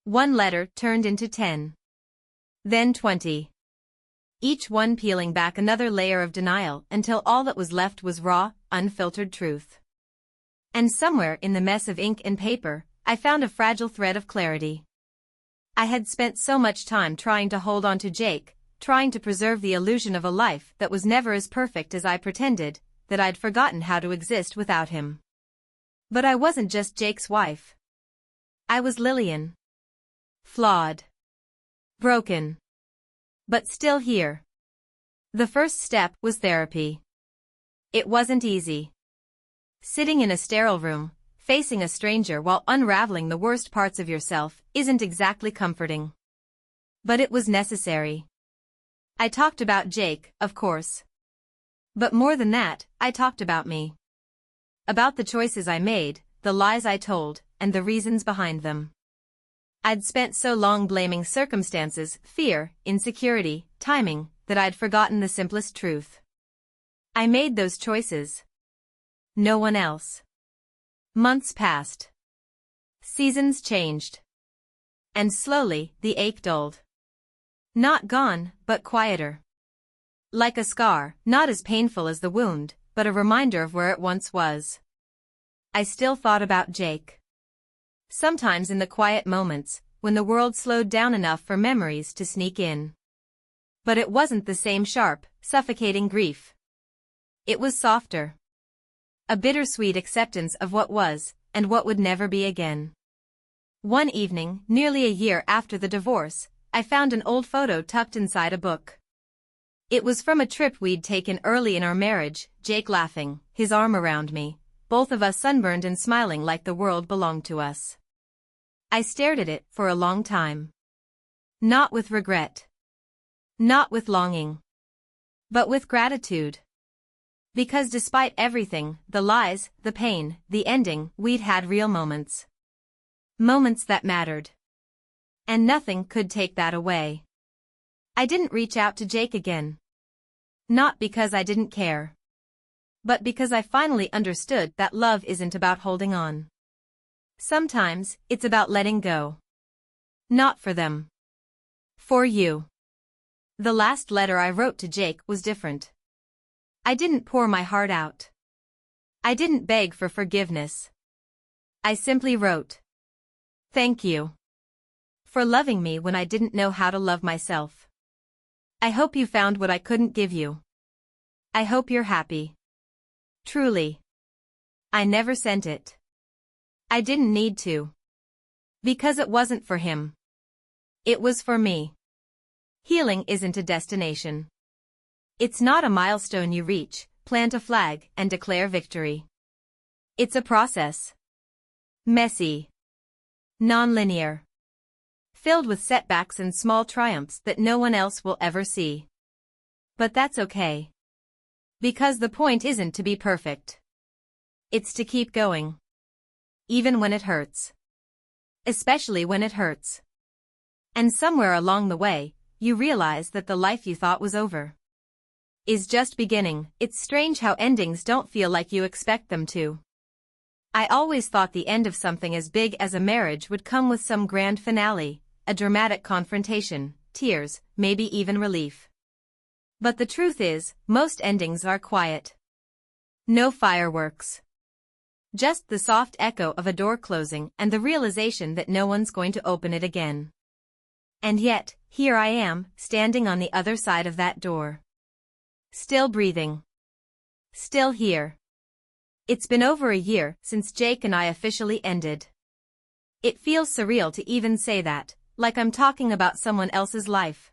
One letter turned into 10. Then 20. Each one peeling back another layer of denial until all that was left was raw, unfiltered truth. And somewhere in the mess of ink and paper, I found a fragile thread of clarity. I had spent so much time trying to hold on to Jake, trying to preserve the illusion of a life that was never as perfect as I pretended, that I'd forgotten how to exist without him. But I wasn't just Jake's wife. I was Lillian. Flawed. Broken. But still here. The first step was therapy. It wasn't easy. Sitting in a sterile room, facing a stranger while unraveling the worst parts of yourself isn't exactly comforting. But it was necessary. I talked about Jake, of course. But more than that, I talked about me. About the choices I made, the lies I told, and the reasons behind them. I'd spent so long blaming circumstances, fear, insecurity, timing, that I'd forgotten the simplest truth. I made those choices. No one else. Months passed. Seasons changed. And slowly, the ache dulled. Not gone, but quieter. Like a scar, not as painful as the wound, but a reminder of where it once was. I still thought about Jake. Sometimes in the quiet moments, when the world slowed down enough for memories to sneak in. But it wasn't the same sharp, suffocating grief. It was softer. A bittersweet acceptance of what was, and what would never be again. One evening, nearly a year after the divorce, I found an old photo tucked inside a book. It was from a trip we'd taken early in our marriage, Jake laughing, his arm around me, both of us sunburned and smiling like the world belonged to us. I stared at it for a long time. Not with regret. Not with longing. but with gratitude. Because despite everything, the lies, the pain, the ending, we'd had real moments. Moments that mattered. And nothing could take that away. I didn't reach out to Jake again. Not because I didn't care. But because I finally understood that love isn't about holding on. Sometimes, it's about letting go. Not for them. For you. The last letter I wrote to Jake was different. I didn't pour my heart out. I didn't beg for forgiveness. I simply wrote. Thank you. For loving me when I didn't know how to love myself. I hope you found what I couldn't give you. I hope you're happy. Truly. I never sent it. I didn't need to. Because it wasn't for him. It was for me. Healing isn't a destination. It's not a milestone you reach, plant a flag, and declare victory. It's a process. Messy. Non-linear. Filled with setbacks and small triumphs that no one else will ever see. But that's okay. Because the point isn't to be perfect. It's to keep going. Even when it hurts. Especially when it hurts. And somewhere along the way, you realize that the life you thought was over is just beginning. It's strange how endings don't feel like you expect them to. I always thought the end of something as big as a marriage would come with some grand finale, a dramatic confrontation, tears, maybe even relief. But the truth is, most endings are quiet. No fireworks. Just the soft echo of a door closing and the realization that no one's going to open it again. And yet, here I am, standing on the other side of that door. Still breathing. Still here. It's been over a year since Jake and I officially ended. It feels surreal to even say that, like I'm talking about someone else's life.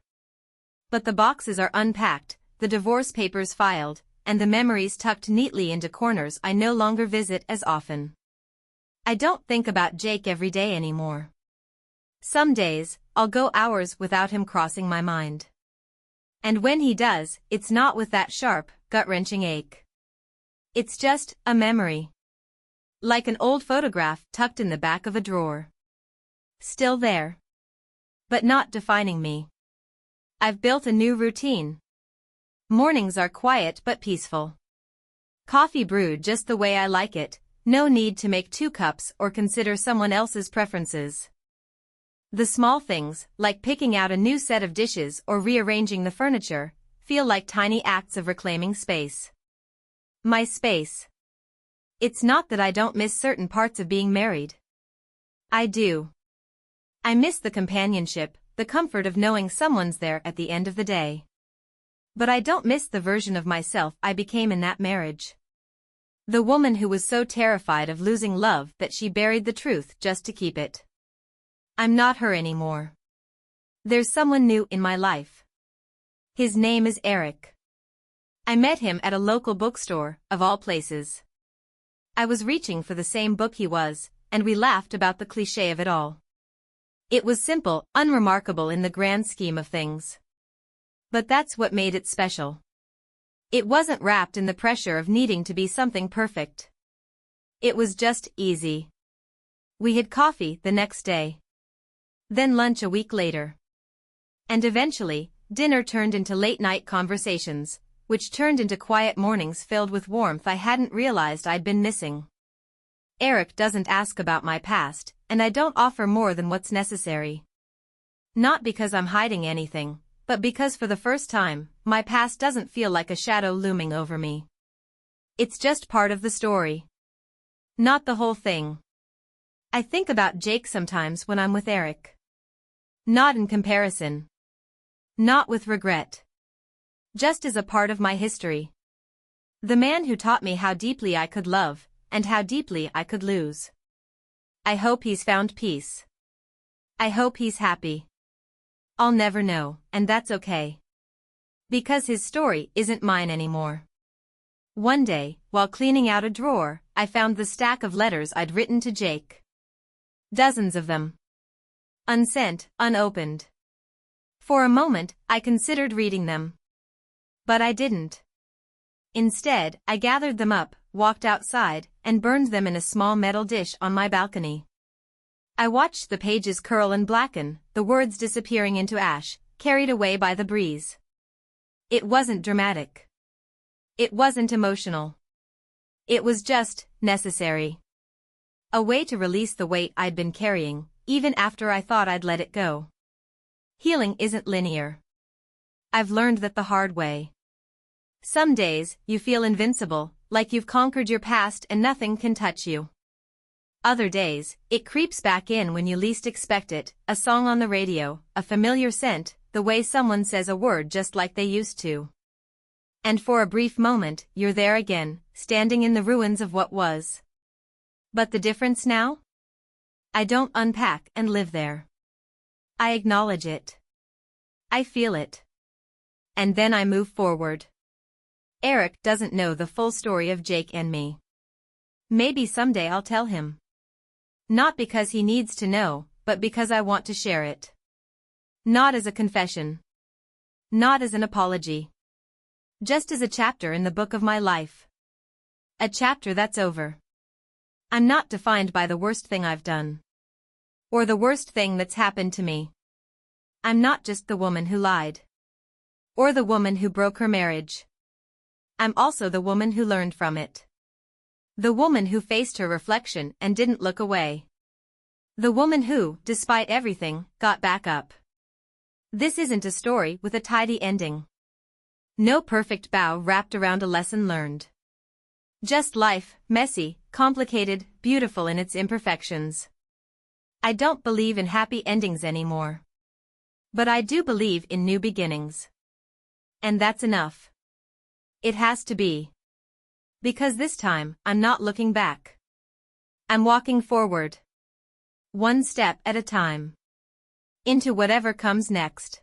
But the boxes are unpacked, the divorce papers filed, and the memories tucked neatly into corners I no longer visit as often. I don't think about Jake every day anymore. Some days, I'll go hours without him crossing my mind. And when he does, it's not with that sharp, gut-wrenching ache. It's just a memory. Like an old photograph tucked in the back of a drawer. Still there. But not defining me. I've built a new routine. Mornings are quiet but peaceful. Coffee brewed just the way I like it, no need to make 2 cups or consider someone else's preferences. The small things, like picking out a new set of dishes or rearranging the furniture, feel like tiny acts of reclaiming space. My space. It's not that I don't miss certain parts of being married. I do. I miss the companionship, the comfort of knowing someone's there at the end of the day. But I don't miss the version of myself I became in that marriage. The woman who was so terrified of losing love that she buried the truth just to keep it. I'm not her anymore. There's someone new in my life. His name is Eric. I met him at a local bookstore, of all places. I was reaching for the same book he was, and we laughed about the cliché of it all. It was simple, unremarkable in the grand scheme of things. But that's what made it special. It wasn't wrapped in the pressure of needing to be something perfect. It was just easy. We had coffee the next day. Then lunch a week later. And eventually, dinner turned into late-night conversations, which turned into quiet mornings filled with warmth I hadn't realized I'd been missing. Eric doesn't ask about my past, and I don't offer more than what's necessary. Not because I'm hiding anything, but because for the first time, my past doesn't feel like a shadow looming over me. It's just part of the story. Not the whole thing. I think about Jake sometimes when I'm with Eric. Not in comparison. Not with regret. Just as a part of my history. The man who taught me how deeply I could love, and how deeply I could lose. I hope he's found peace. I hope he's happy. I'll never know, and that's okay. Because his story isn't mine anymore. One day, while cleaning out a drawer, I found the stack of letters I'd written to Jake. Dozens of them. Unsent, unopened. For a moment, I considered reading them. But I didn't. Instead, I gathered them up, walked outside, and burned them in a small metal dish on my balcony. I watched the pages curl and blacken, the words disappearing into ash, carried away by the breeze. It wasn't dramatic. It wasn't emotional. It was just necessary. A way to release the weight I'd been carrying, even after I thought I'd let it go. Healing isn't linear. I've learned that the hard way. Some days, you feel invincible, like you've conquered your past and nothing can touch you. Other days, it creeps back in when you least expect it, a song on the radio, a familiar scent, the way someone says a word just like they used to. And for a brief moment, you're there again, standing in the ruins of what was. But the difference now? I don't unpack and live there. I acknowledge it. I feel it. And then I move forward. Eric doesn't know the full story of Jake and me. Maybe someday I'll tell him. Not because he needs to know, but because I want to share it. Not as a confession. Not as an apology. Just as a chapter in the book of my life. A chapter that's over. I'm not defined by the worst thing I've done. Or the worst thing that's happened to me. I'm not just the woman who lied. Or the woman who broke her marriage. I'm also the woman who learned from it. The woman who faced her reflection and didn't look away. The woman who, despite everything, got back up. This isn't a story with a tidy ending. No perfect bow wrapped around a lesson learned. Just life, messy, complicated, beautiful in its imperfections. I don't believe in happy endings anymore. But I do believe in new beginnings. And that's enough. It has to be. Because this time, I'm not looking back. I'm walking forward. One step at a time. Into whatever comes next.